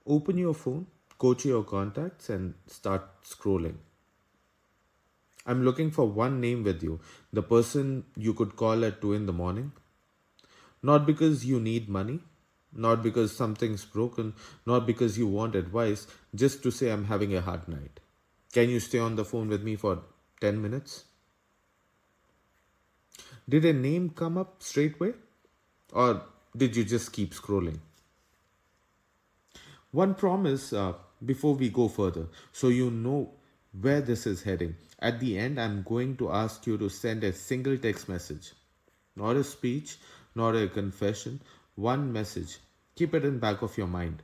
Open your phone, go to your contacts, and start scrolling. I'm looking for one name with you, the person you could call at 2 in the morning. Not because you need money, not because something's broken, not because you want advice, just to say I'm having a hard night. Can you stay on the phone with me for 10 minutes? Did a name come up straightway? Or did you just keep scrolling? One promise before we go further, so you know where this is heading. At the end, I'm going to ask you to send a single text message, not a speech, not a confession, one message. Keep it in back of your mind.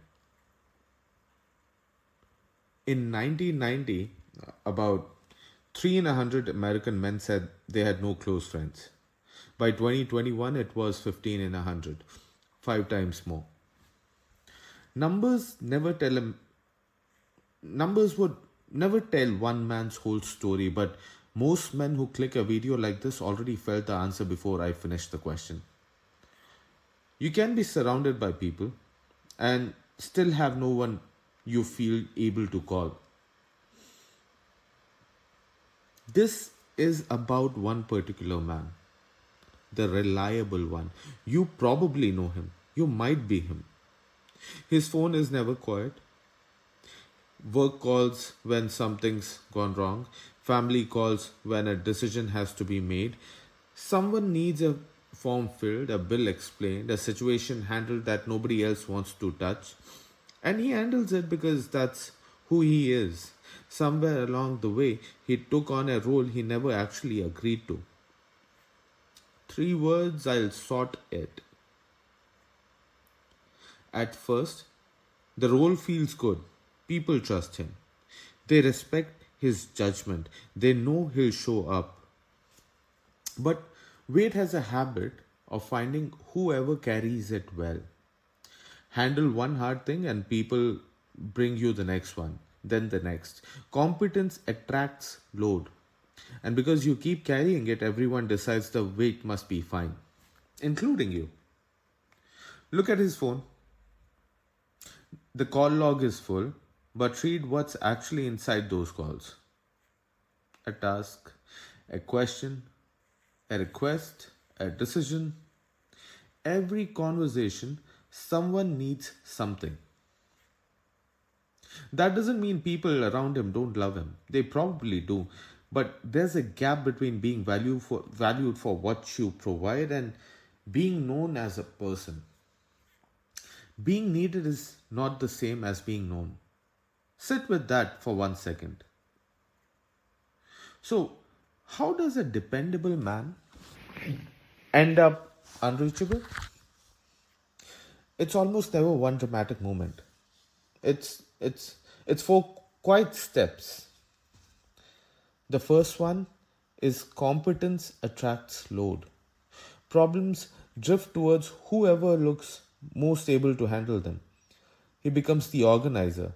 In 1990, about 3 in a 100 American men said they had no close friends. By 2021, it was 15 in a 100, 5 times more. Numbers never tell a Numbers would never tell one man's whole story, but most men who click a video like this already felt the answer before I finished the question. You can be surrounded by people and still have no one you feel able to call. This is about one particular man, the reliable one. You probably know him. You might be him. His phone is never quiet. Work calls when something's gone wrong, family calls when a decision has to be made. Someone needs a form filled, a bill explained, a situation handled that nobody else wants to touch. And he handles it because that's who he is. Somewhere along the way, he took on a role he never actually agreed to. 3 words, I'll sort it. At first, the role feels good. People trust him. They respect his judgment. They know he'll show up. But Wade has a habit of finding whoever carries it well. Handle one hard thing and people bring you the next one, then the next. Competence attracts load. And because you keep carrying it, everyone decides the weight must be fine, including you. Look at his phone. The call log is full, but read what's actually inside those calls: a task, a question, a request, a decision. Every conversation, someone needs something. That doesn't mean people around him don't love him. They probably do. But there's a gap between being valued for what you provide and being known as a person. Being needed is not the same as being known. Sit with that for 1 second. So, how does a dependable man end up unreachable? It's almost never one dramatic moment. It's four quiet steps. The first one is competence attracts load. Problems drift towards whoever looks most able to handle them. He becomes the organizer,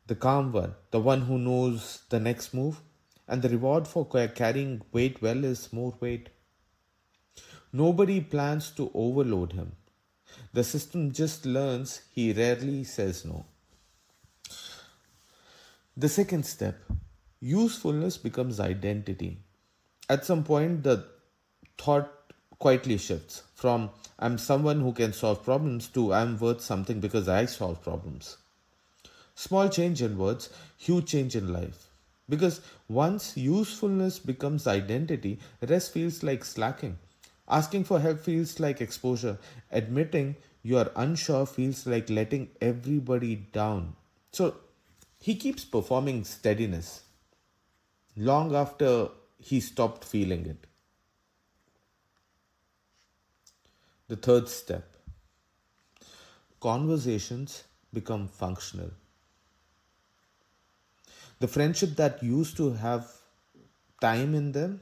the calm one, the one who knows the next move. And the reward for carrying weight well is more weight. Nobody plans to overload him. The system just learns he rarely says no. The second step, usefulness becomes identity. At some point, the thought quietly shifts from I'm someone who can solve problems to I'm worth something because I solve problems. Small change in words, huge change in life. Because once usefulness becomes identity, rest feels like slacking. Asking for help feels like exposure. Admitting you are unsure feels like letting everybody down. So he keeps performing steadiness long after he stopped feeling it. The third step, conversations become functional. The friendship that used to have time in them,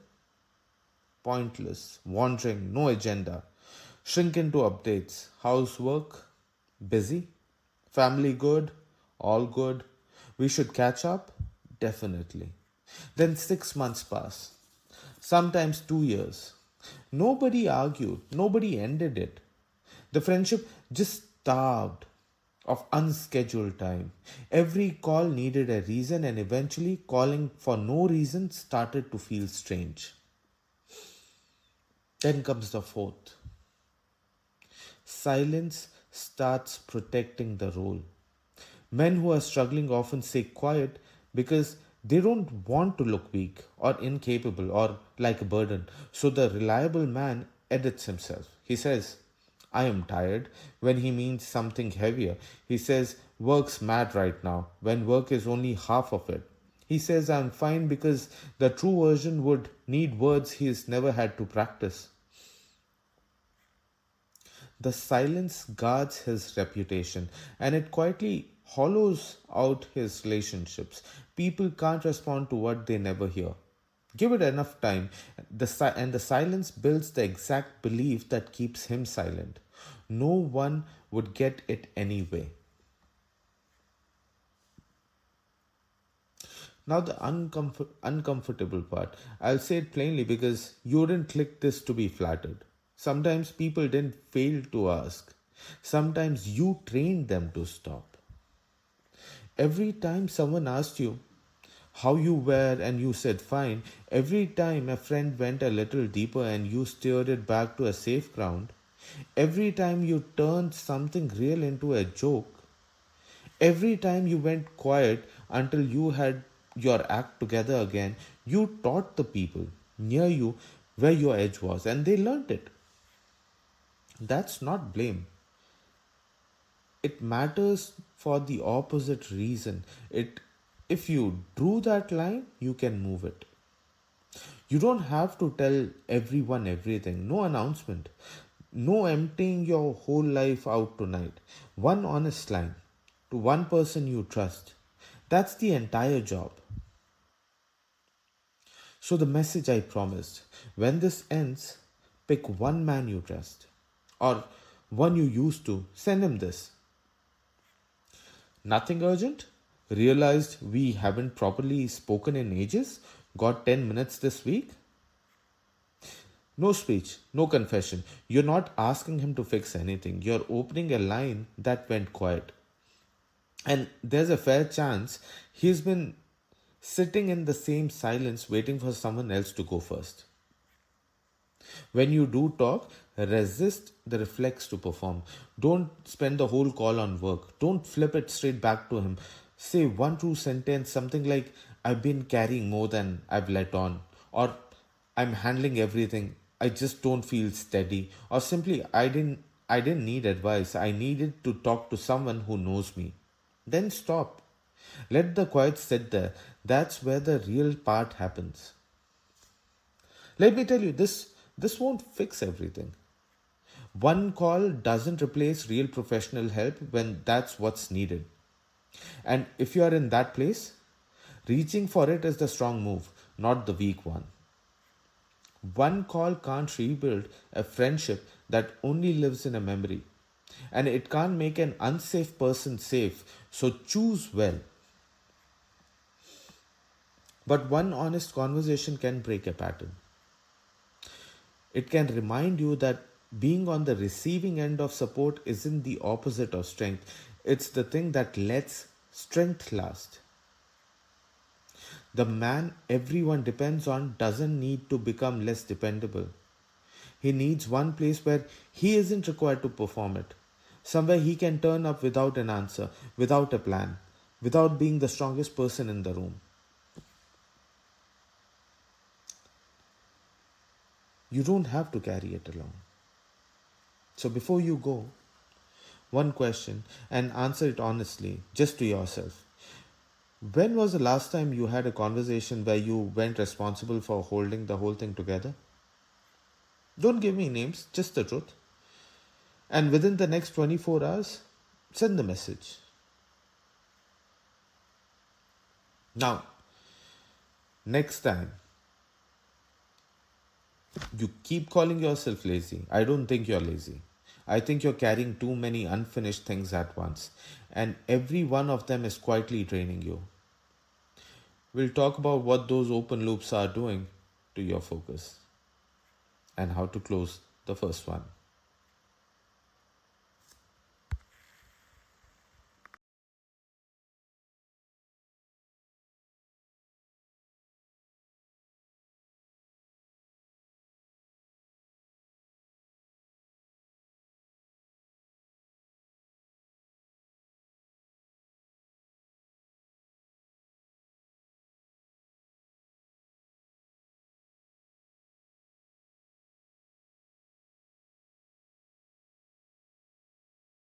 pointless, wandering, no agenda, shrink into updates. Housework, busy. Family good, all good. We should catch up, definitely. Then 6 months pass, sometimes 2 years. Nobody argued, nobody ended it. The friendship just starved. of unscheduled time. Every call needed a reason, and eventually, calling for no reason started to feel strange. Then comes the fourth: silence starts protecting the role. Men who are struggling often stay quiet because they don't want to look weak or incapable or like a burden. So the reliable man edits himself. He says, I am tired when he means something heavier. He says, work's mad right now when work is only half of it. He says, I'm fine because the true version would need words he's never had to practice. The silence guards his reputation and it quietly hollows out his relationships. People can't respond to what they never hear. Give it enough time, and the silence builds the exact belief that keeps him silent. No one would get it anyway. Now, the uncomfortable part. I'll say it plainly because you didn't click this to be flattered. Sometimes people didn't fail to ask. Sometimes you trained them to stop. Every time someone asked you how you were and you said fine, every time a friend went a little deeper and you steered it back to a safe ground, every time you turned something real into a joke, every time you went quiet until you had your act together again, you taught the people near you where your edge was and they learnt it. That's not blame. It matters for the opposite reason. It if you drew that line, you can move it. You don't have to tell everyone everything. No announcement. No emptying your whole life out tonight. One honest line to one person you trust. That's the entire job. So, the message I promised: when this ends, pick one man you trust or one you used to. Send him this. Nothing urgent. Realized we haven't properly spoken in ages. Got 10 minutes this week. No speech, no confession. You're not asking him to fix anything. You're opening a line that went quiet. And there's a fair chance he's been sitting in the same silence waiting for someone else to go first. When you do talk, resist the reflex to perform. Don't spend the whole call on work. Don't flip it straight back to him. Say one true sentence, something like, I've been carrying more than I've let on. Or, I'm handling everything. I just don't feel steady. Or simply, I didn't need advice. I needed to talk to someone who knows me. Then stop. Let the quiet sit there. That's where the real part happens. Let me tell you, this won't fix everything. One call doesn't replace real professional help when that's what's needed. And if you are in that place, reaching for it is the strong move, not the weak one. One call can't rebuild a friendship that only lives in a memory. And it can't make an unsafe person safe. So choose well. But one honest conversation can break a pattern. It can remind you that being on the receiving end of support isn't the opposite of strength, it's the thing that lets strength last. The man everyone depends on doesn't need to become less dependable. He needs one place where he isn't required to perform it. Somewhere he can turn up without an answer, without a plan, without being the strongest person in the room. You don't have to carry it alone. So before you go, one question and answer it honestly, just to yourself. When was the last time you had a conversation where you went responsible for holding the whole thing together? Don't give me names, just the truth. And within the next 24 hours, send the message. Now, next time, you keep calling yourself lazy. I don't think you're lazy. I think you're carrying too many unfinished things at once, and every one of them is quietly draining you. We'll talk about what those open loops are doing to your focus and how to close the first one.